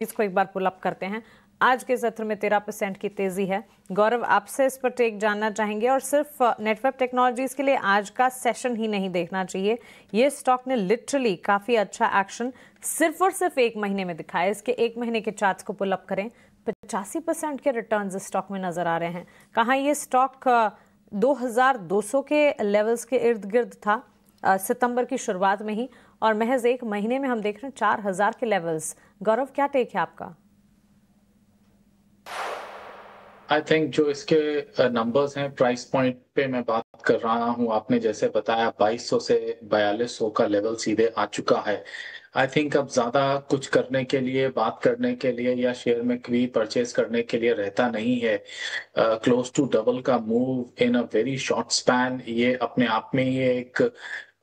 इसको एक बार pull up करते हैं। आज के सत्र में 13% की तेजी है। गौरव, आपसे इस पर टेक जानना चाहेंगे और सिर्फ नेटवर्क टेक्नोलॉजीज के लिए आज का सेशन ही नहीं देखना चाहिए। ये स्टॉक ने लिटरली काफी अच्छा एक्शन सिर्फ और सिर्फ एक महीने में दिखाया। इसके एक महीने के चार्ट्स को पुल अप करें, 85% के रिटर्न्स इस स्टॉक में नजर आ रहे हैं। कहाँ ये स्टॉक 2200 के लेवल्स के इर्द गिर्द था सितंबर की शुरुआत में ही, और महज एक महीने में हम देख रहे हैं 4000 के लेवल्स। गौरव, क्या टेक है आपका? आई थिंक जो इसके नंबर्स हैं, प्राइस पॉइंट पे मैं बात कर रहा हूं, आपने जैसे बताया 2200 से 4200 का लेवल सीधे आ चुका है। आई थिंक अब ज्यादा कुछ करने के लिए, बात करने के लिए या शेयर में क्वी परचेज करने के लिए रहता नहीं है। क्लोज टू डबल का move in a very short span, ये अपने आप में ही एक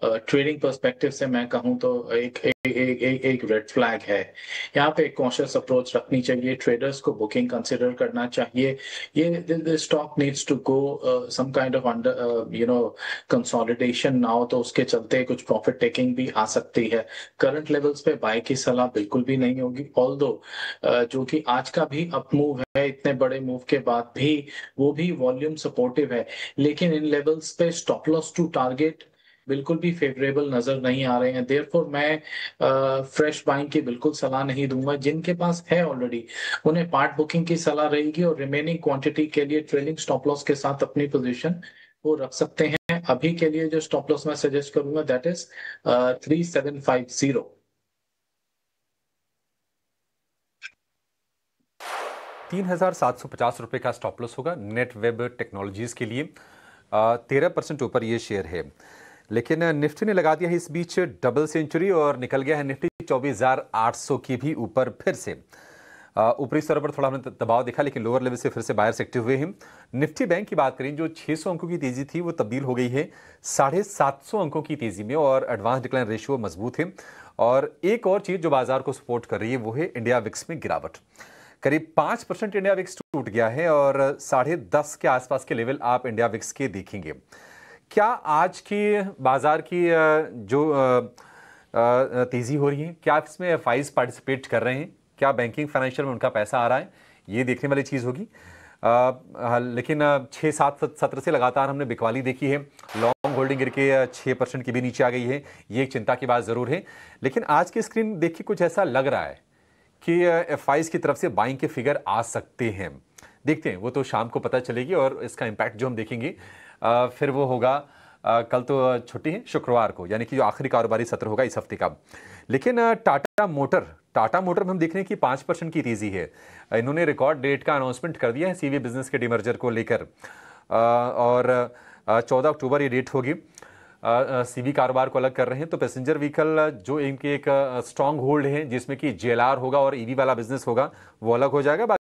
ट्रेडिंग पर्सपेक्टिव से मैं कहूं तो एक रेड फ्लैग है। यहाँ पे एक कॉशियस अप्रोच रखनी चाहिए, ट्रेडर्स को बुकिंग कंसिडर करना चाहिए। ये stock needs to go some kind of under consolidation now, तो उसके चलते कुछ प्रॉफिट टेकिंग भी आ सकती है। करंट लेवल्स पे बाय की सलाह बिल्कुल भी नहीं होगी, ऑल्दो जो कि आज का भी अप मूव है, इतने बड़े मूव के बाद भी वो भी वॉल्यूम सपोर्टिव है, लेकिन इन लेवल्स पे स्टॉप लॉस टू टारगेट बिल्कुल भी फेवरेबल नजर नहीं आ रहे हैं। देयरफॉर मैं फ्रेश बाइंग की बिल्कुल सलाह नहीं दूंगा। जिनके पास है ऑलरेडी उन्हें पार्ट बुकिंग की सलाह रहेगी, और रिमेनिंग क्वांटिटी के लिए ट्रेलिंग स्टॉप लॉस के साथ अपनी पोजीशन वो रख सकते हैं। अभी के लिए जो स्टॉप लॉस मैं सजेस्ट करूंगा दैट इज 3750। 3750 रुपए का स्टॉप लॉस होगा नेट वेब टेक्नोलॉजीज के लिए। 13% ऊपर ये शेयर है, लेकिन निफ्टी ने लगा दिया है इस बीच डबल सेंचुरी और निकल गया है निफ्टी 24,800 की भी ऊपर फिर से। ऊपरी स्तर पर थोड़ा हमने दबाव देखा, लेकिन लोअर लेवल से फिर से बायर्स एक्टिव हुए हैं। निफ्टी बैंक की बात करें, जो 600 अंकों की तेजी थी वो तब्दील हो गई है 750 अंकों की तेजी में, और एडवांस डिक्लाइन रेशियो मजबूत है। और एक और चीज जो बाजार को सपोर्ट कर रही है वो है इंडिया विक्स में गिरावट। करीब 5% इंडिया विक्स टूट गया है और 10.5 के आसपास के लेवल आप इंडिया विक्स के देखेंगे। क्या आज की बाजार की जो तेजी हो रही है, क्या इसमें एफआईज पार्टिसिपेट कर रहे हैं, क्या बैंकिंग फाइनेंशियल में उनका पैसा आ रहा है, ये देखने वाली चीज़ होगी। लेकिन 6-7 सत्र से लगातार हमने बिकवाली देखी है। लॉन्ग होल्डिंग गिर के 6% की भी नीचे आ गई है, ये एक चिंता की बात ज़रूर है। लेकिन आज की स्क्रीन देख के कुछ ऐसा लग रहा है कि एफआईज की तरफ से बाइंग के फिगर आ सकते हैं। देखते हैं, वो तो शाम को पता चलेगी, और इसका इम्पैक्ट जो हम देखेंगे फिर वो होगा कल तो छुट्टी है शुक्रवार को, यानी कि जो आखिरी कारोबारी सत्र होगा इस हफ्ते का। लेकिन टाटा मोटर में हम देख रहे हैं कि 5% की तेजी है। इन्होंने रिकॉर्ड डेट का अनाउंसमेंट कर दिया है सीवी बिजनेस के डिमर्जर को लेकर, और 14 अक्टूबर ये डेट होगी। सीवी कारोबार को अलग कर रहे हैं, तो पैसेंजर व्हीकल जो इनके एक स्ट्रॉन्ग होल्ड है जिसमें कि जेएलआर होगा और ईवी वाला बिजनेस होगा वो अलग हो जाएगा।